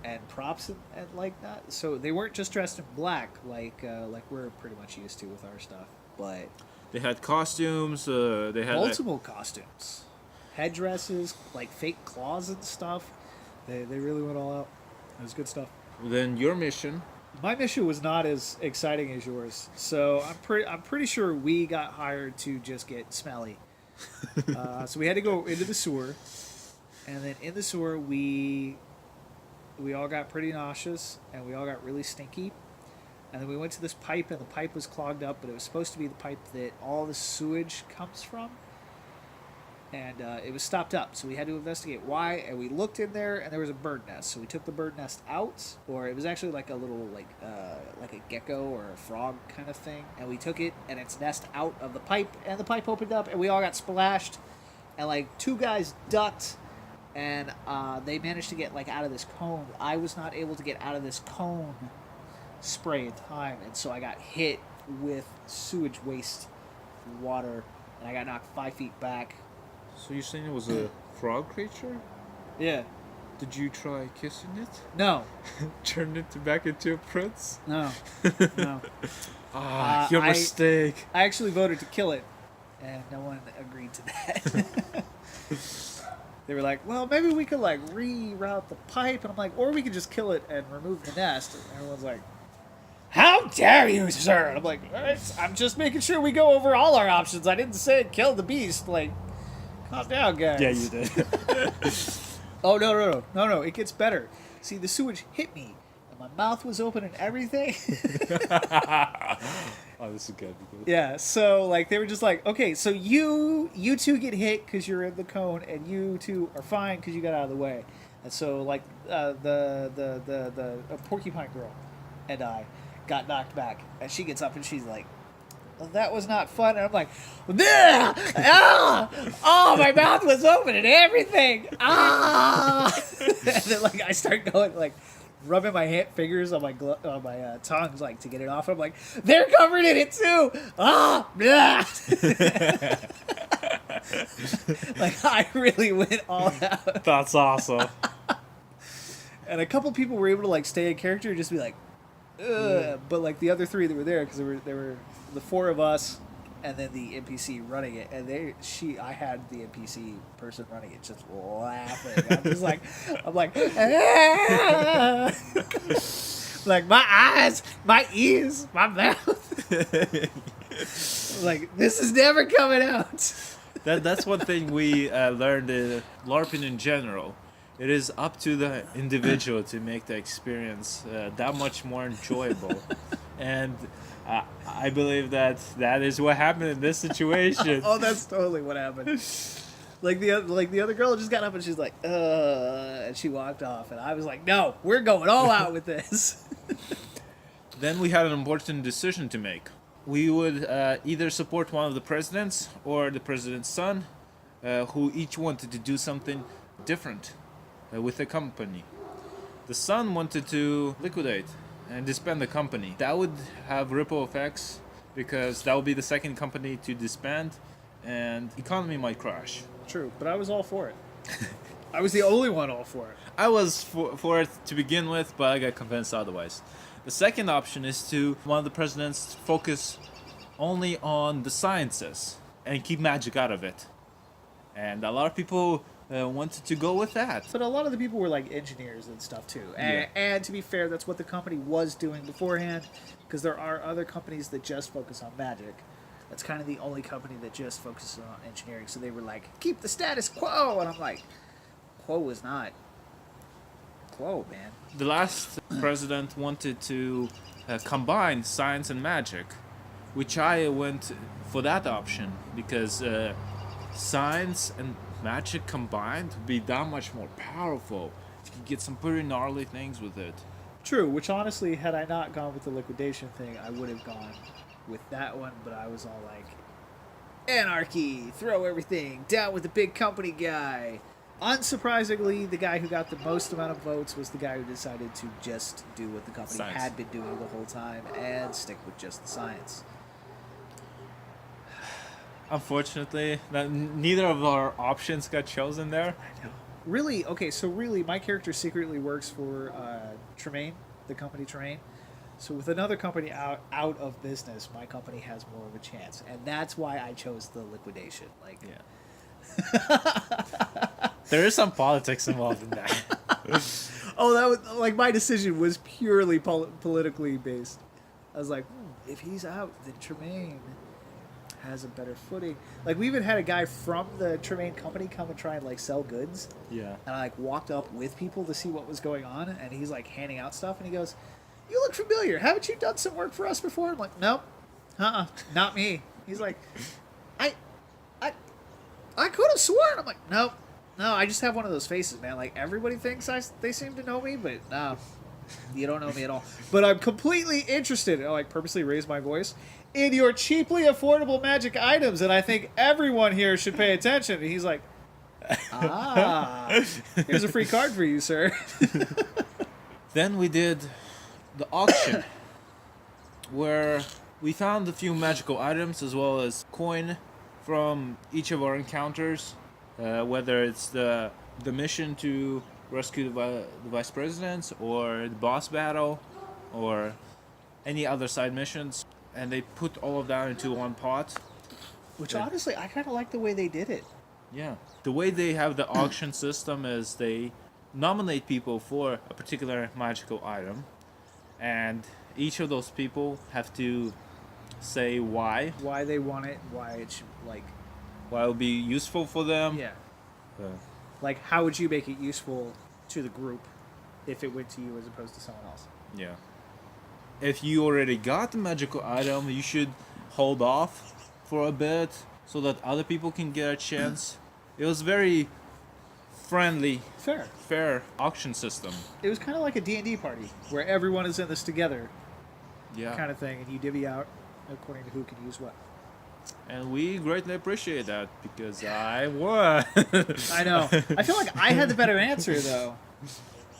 and props and like that. So they weren't just dressed in black like we're pretty much used to with our stuff, but They had costumes. They had multiple costumes, headdresses, like fake claws and stuff. They really went all out. It was good stuff. then your mission. My mission was not as exciting as yours, so I'm pretty sure we got hired to just get smelly. So we had to go into the sewer, and then in the sewer we we all got pretty nauseous, and we all got really stinky. And then we went to this pipe, and the pipe was clogged up, but it was supposed to be the pipe that all the sewage comes from. And it was stopped up, so we had to investigate why. And we looked in there, and there was a bird nest. So we took the bird nest out, or it was actually like a little like a gecko or a frog kind of thing. And we took it and its nest out of the pipe, and the pipe opened up, and we all got splashed. And like 2 guys ducked, and they managed to get like out of this cone. I was not able to get out of this cone spray in time, and so I got hit with sewage waste water, and I got knocked 5 feet back. So you're saying it was a frog creature? Yeah. Did you try kissing it? No. Turned it back into a prince? No. No. Your mistake. I actually voted to kill it, and no one agreed to that. They were like, well, maybe we could like reroute the pipe, and I'm like, or we could just kill it and remove the nest. And everyone's like, how dare you, sir? And I'm like, all right, I'm just making sure we go over all our options. I didn't say kill the beast. Like, calm down, guys. Yeah, you did. Oh, no, it gets better. See, the sewage hit me, and my mouth was open and everything. Oh, this is good. Yeah, so, like, they were just like, okay, so you 2 get hit because you're in the cone, and you 2 are fine because you got out of the way. And so, like, the porcupine girl and I got knocked back, and she gets up and she's like, well, that was not fun. And I'm like, oh, my mouth was open and everything. And then like I start going like rubbing my fingers on my tongues like to get it off. I'm like, they're covered in it too. Like I really went all out. That's awesome. And a couple people were able to like stay in character and just be like, ugh. But like the other 3 that were there, because there were the 4 of us and then the NPC running it, and I had the NPC person running it just laughing. I'm like ah! Like my eyes, my ears, my mouth. Like this is never coming out. That's one thing we learned in LARPing in general. It is up to the individual to make the experience that much more enjoyable. And I believe that is what happened in this situation. Oh, that's totally what happened. Like the other girl just got up and she's like, and she walked off. And I was like, no, we're going all out with this. Then we had an important decision to make. We would either support one of the presidents or the president's son, who each wanted to do something different with the company. The son wanted to liquidate and disband the company. That would have ripple effects because that would be the second company to disband and economy might crash. True, but I was all for it. I was the only one all for it. I was for it to begin with, but I got convinced otherwise. The second option is to one of the presidents focus only on the sciences and keep magic out of it. And a lot of people wanted to go with that. But a lot of the people were like engineers and stuff too. And to be fair, that's what the company was doing beforehand, because there are other companies that just focus on magic. That's kind of the only company that just focuses on engineering. So they were like, keep the status quo. And I'm like, quo is not quo, man. The last president wanted to combine science and magic, which I went for that option because science and magic combined would be that much more powerful. You could get some pretty gnarly things with it. True, which honestly, had I not gone with the liquidation thing, I would have gone with that one, but I was all like, anarchy, throw everything, down with the big company guy. Unsurprisingly, the guy who got the most amount of votes was the guy who decided to just do what the company had been doing the whole time and stick with just the science. Unfortunately, neither of our options got chosen there. I know. Really? Okay, so really, my character secretly works for Tremaine, the company Tremaine. So with another company out of business, my company has more of a chance. And that's why I chose the liquidation. Like, yeah. There is some politics involved in that. Oh, that was like my decision was purely politically based. I was like, if he's out, then Tremaine has a better footing. Like we even had a guy from the Tremaine company come and try and like sell goods, Yeah. and I like walked up with people to see what was going on, and he's like handing out stuff, and he goes, "You look familiar. Haven't you done some work for us before?" I'm like, "Nope, not me." He's like, "I could have sworn." I'm like, "Nope, no, I just have one of those faces, man. Like everybody thinks they seem to know me, but no, you don't know me at all. But I'm completely interested." And I like purposely raise my voice in your cheaply affordable magic items, and I think everyone here should pay attention. And he's like, here's a free card for you, sir. Then we did the auction, where we found a few magical items as well as coin from each of our encounters, whether it's the mission to rescue the vice presidents, or the boss battle, or any other side missions, and they put all of that into one pot. Which Yeah. honestly, I kind of like the way they did it. Yeah. The way they have the auction system is they nominate people for a particular magical item, and each of those people have to say why Why they want it, why it should, like, it will be useful for them. yeah. Uh, Like, how would you make it useful to the group if it went to you as opposed to someone else? yeah. If you already got the magical item, you should hold off for a bit so that other people can get a chance. It was very friendly, fair auction system. It was kind of like a D&D party where everyone is in this together Yeah. kind of thing, and you divvy out according to who can use what. And we greatly appreciate that because I won. I know. I feel like I had the better answer, though.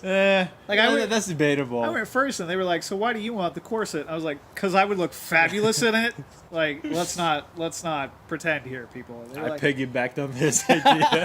Like that's debatable. I went first, and they were like, "So why do you want the corset?" I was like, "Cause I would look fabulous in it." Like, let's not pretend here, people. And they were I like, piggybacked on this idea.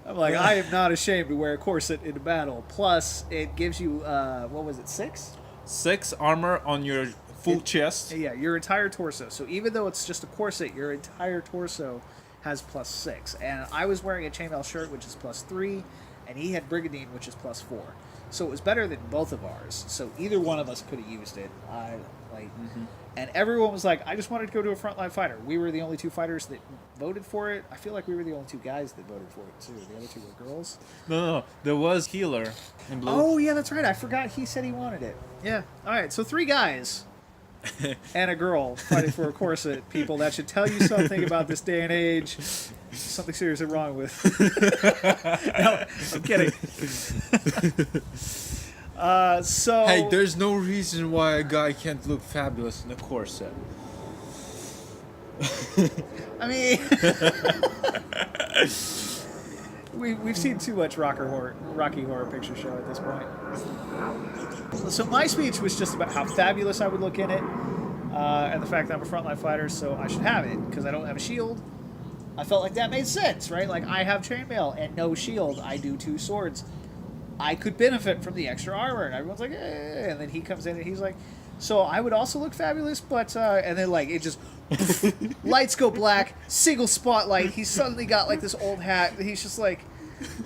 I'm like, I am not ashamed to wear a corset in a battle. Plus, it gives you what was it, 6? 6 armor on your full chest. Yeah, your entire torso. So even though it's just a corset, your entire torso has +6. And I was wearing a chainmail shirt, which is +3, and he had brigandine, which is +4. So it was better than both of ours. So either one of us could have used it. And everyone was like, I just wanted to go to a frontline fighter. We were the only 2 fighters that voted for it. I feel like we were the only 2 guys that voted for it, too. The other 2 were girls. No. There was healer in blue. Oh, yeah, that's right. I forgot he said he wanted it. Yeah. All right, so 3 guys and a girl fighting for a corset. People, that should tell you something about this day and age. Something seriously wrong with. No, I'm kidding. So. Hey, there's no reason why a guy can't look fabulous in a corset. I mean, we've seen too much Rocky Horror Picture Show at this point. So my speech was just about how fabulous I would look in it, and the fact that I'm a frontline fighter, so I should have it because I don't have a shield. I felt like that made sense, right? Like I have chainmail and no shield. I do 2 swords. I could benefit from the extra armor, and everyone's like, eh. And then he comes in and he's like, so I would also look fabulous, but and then like it just lights go black, single spotlight. He's suddenly got like this old hat. He's just like,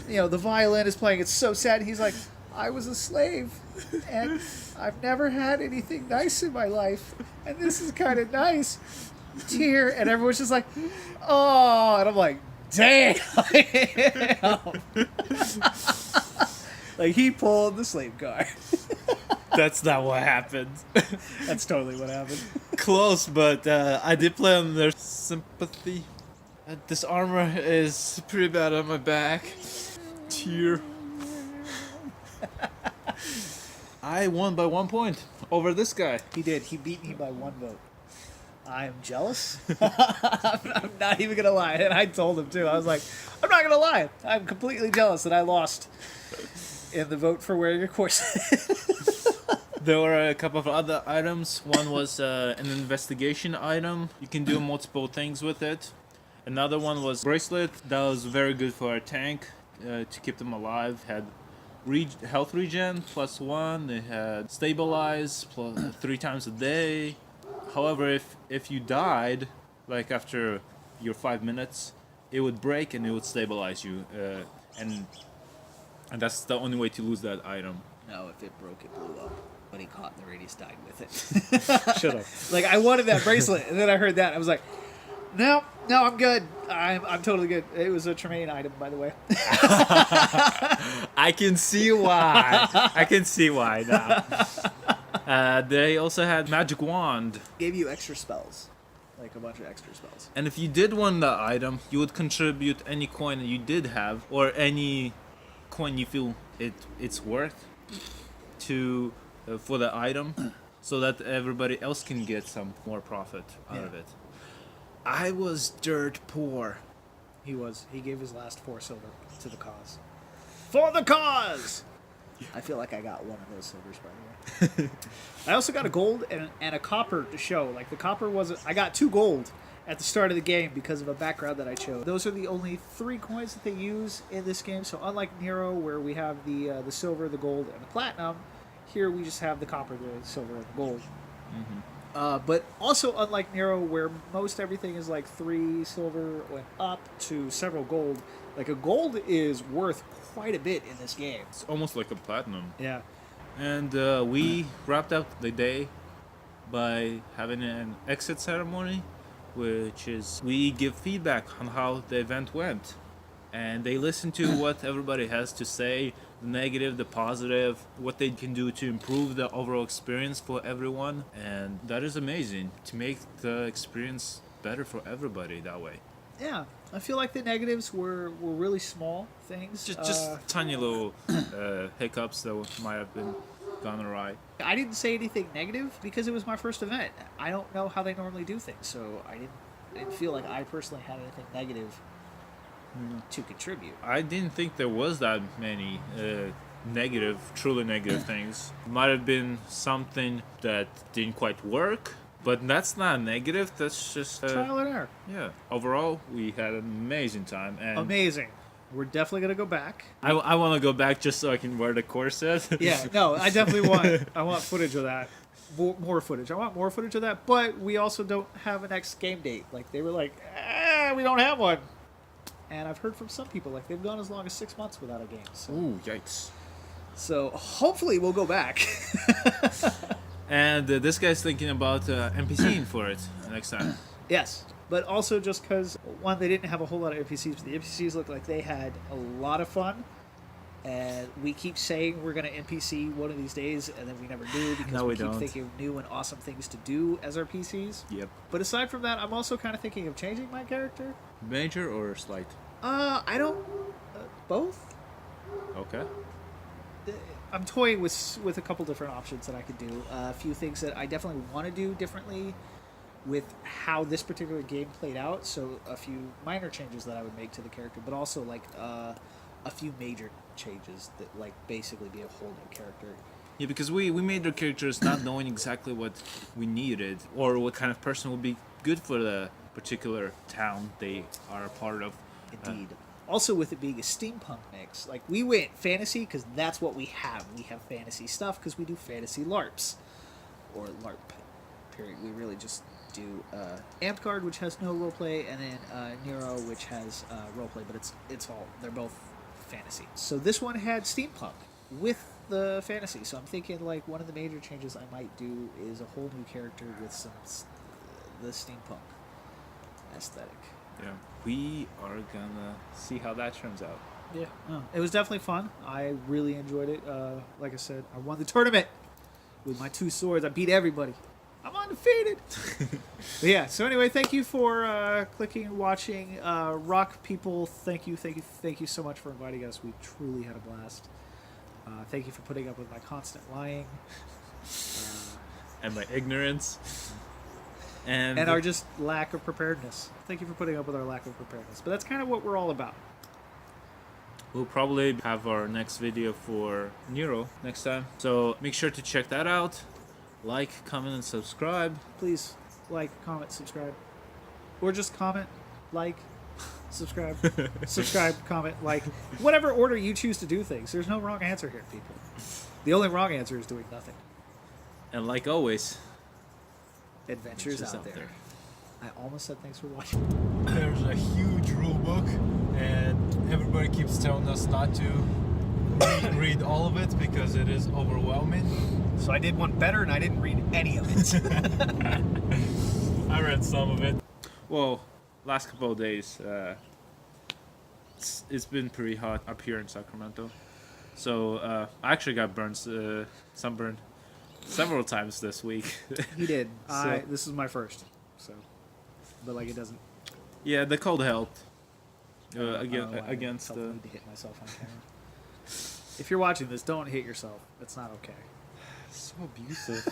the violin is playing. It's so sad. He's like, I was a slave, and I've never had anything nice in my life, and this is kind of nice. Tear, and everyone's just like, oh, and I'm like, damn. Like he pulled the slave card. That's not what happened. That's totally what happened. Close, but I did play on their sympathy. This armor is pretty bad on my back. Tear. I won by 1 point over this guy. He did. He beat me by 1 vote. I am jealous. I'm not even gonna lie, and I told him too. I was like, I'm not gonna lie. I'm completely jealous that I lost in the vote for wearing a corset. There were a couple of other items. One was an investigation item. You can do multiple things with it. Another one was bracelet. That was very good for a tank to keep them alive. Had health regen +1. They had stabilize 3 times a day. However, if you died, like after your 5 minutes, it would break and it would stabilize you. And that's the only way to lose that item. No, if it broke, it blew up. but he caught in the radius, died with it. Shut up. Like, I wanted that bracelet, and then I heard that. I was like, no, I'm good. I'm totally good. It was a Tremaine item, by the way. I can see why. I can see why now. They also had magic wand. Gave you extra spells. Like a bunch of extra spells. And if you did win the item, you would contribute any coin that you did have, or any coin you feel it's worth to for the item, so that everybody else can get some more profit out of it. I was dirt poor. He was. He gave his last 4 silver to the cause. For the cause! I feel like I got one of those silvers, by the way. I also got a gold and a copper to show. Like, the copper wasn't... I got 2 gold at the start of the game because of a background that I chose. Those are the only 3 coins that they use in this game. So unlike Nero, where we have the silver, the gold, and the platinum, here we just have the copper, the silver, and the gold. Mm-hmm. But also unlike Nero, where most everything is like 3 silver and up to several gold, like a gold is worth quite a bit in this game. It's almost like a platinum. Yeah. And we wrapped up the day by having an exit ceremony, which is we give feedback on how the event went. And they listen to what everybody has to say, the negative, the positive, what they can do to improve the overall experience for everyone. And that is amazing, to make the experience better for everybody that way. Yeah. I feel like the negatives were really small things. Just tiny little hiccups that might have been gone awry. I didn't say anything negative because it was my first event. I don't know how they normally do things, so I didn't feel like I personally had anything negative to contribute. I didn't think there was that many truly negative things. Might have been something that didn't quite work, but that's not negative. That's just Trial and error. yeah. Overall, we had an amazing time, and Amazing. We're definitely going to go back. I want to go back just so I can wear the corset. Yeah, no, I definitely want footage of that. More footage. I want more footage of that, but we also don't have a next game date. Like, they were like, we don't have one. And I've heard from some people, like, they've gone as long as 6 months without a game. So. Ooh, yikes. So hopefully we'll go back. And this guy's thinking about NPCing for it next time. Yes, but also just because, one, they didn't have a whole lot of NPCs, but the NPCs looked like they had a lot of fun. And we keep saying we're going to NPC one of these days, and then we never do because No, we we keep don't. thinking of new and awesome things to do as our PCs. Yep. But aside from that, I'm also kind of thinking of changing my character. Major or slight? I don't... both? Okay. I'm toying with a couple different options that I could do. A few things that I definitely want to do differently with how this particular game played out. So a few minor changes that I would make to the character, but also like a few major changes that like basically be a whole new character. Yeah, because we made our characters not knowing exactly what we needed or what kind of person would be good for the particular town they are a part of. Indeed. Also, with it being a steampunk mix, like we went fantasy because that's what we have. We have fantasy stuff because we do fantasy LARPs, or LARP. Period. We really just do Amtgard, which has no roleplay, and then Nero, which has roleplay, but it's all they're both fantasy. So this one had steampunk with the fantasy. So I'm thinking like one of the major changes I might do is a whole new character with some the steampunk aesthetic. Yeah, we are gonna see how that turns out. Yeah, no, it was definitely fun. I really enjoyed it. Like I said, I won the tournament with my 2 swords. I beat everybody. I'm undefeated. But yeah, so anyway, thank you for clicking and watching. RoC people, thank you so much for inviting us. We truly had a blast. Thank you for putting up with my constant lying. And my ignorance. And our just lack of preparedness. Thank you for putting up with our lack of preparedness. But that's kind of what we're all about. we'll probably have our next video for Nero next time. So make sure to check that out. Like, comment, and subscribe. Please like, comment, subscribe. Or just comment, like, subscribe, subscribe, comment, like. Whatever order you choose to do things. There's no wrong answer here, people. The only wrong answer is doing nothing. And like always, Adventures Adventures out out there. there. I almost said thanks for watching. there's a huge rule book, and everybody keeps telling us not to read all of it because it is overwhelming. So I did one better, and I didn't read any of it. I read some of it. Well, last couple of days, it's been pretty hot up here in Sacramento. So I actually got sunburned several times this week. He did. So- This is my first. So, but like it doesn't. Yeah, the cold helped. I don't know why I Against felt the. the need to hit myself on camera. If you're watching this, don't hit yourself. That's not okay. So abusive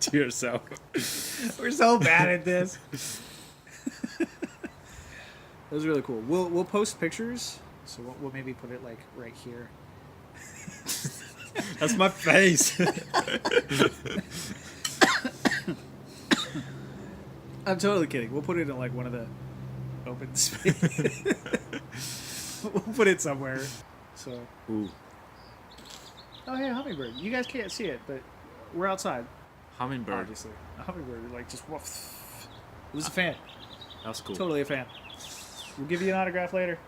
to yourself. We're so bad at this. That was really cool. We'll post pictures. So we'll maybe put it like right here. That's my face. I'm totally kidding. We'll put it in like one of the open space. We'll put it somewhere. So. Ooh, Oh hey, a hummingbird. You guys can't see it, but we're outside. hummingbird. Obviously, a hummingbird like just woof. It was a fan. That was cool. Totally a fan. We'll give you an autograph later.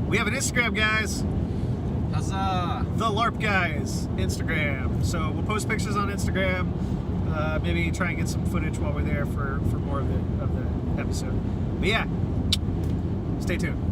We have an Instagram, guys. Huzzah! The Larp Guys Instagram. So we'll post pictures on Instagram. Maybe try and get some footage while we're there for more of the episode. But yeah, stay tuned.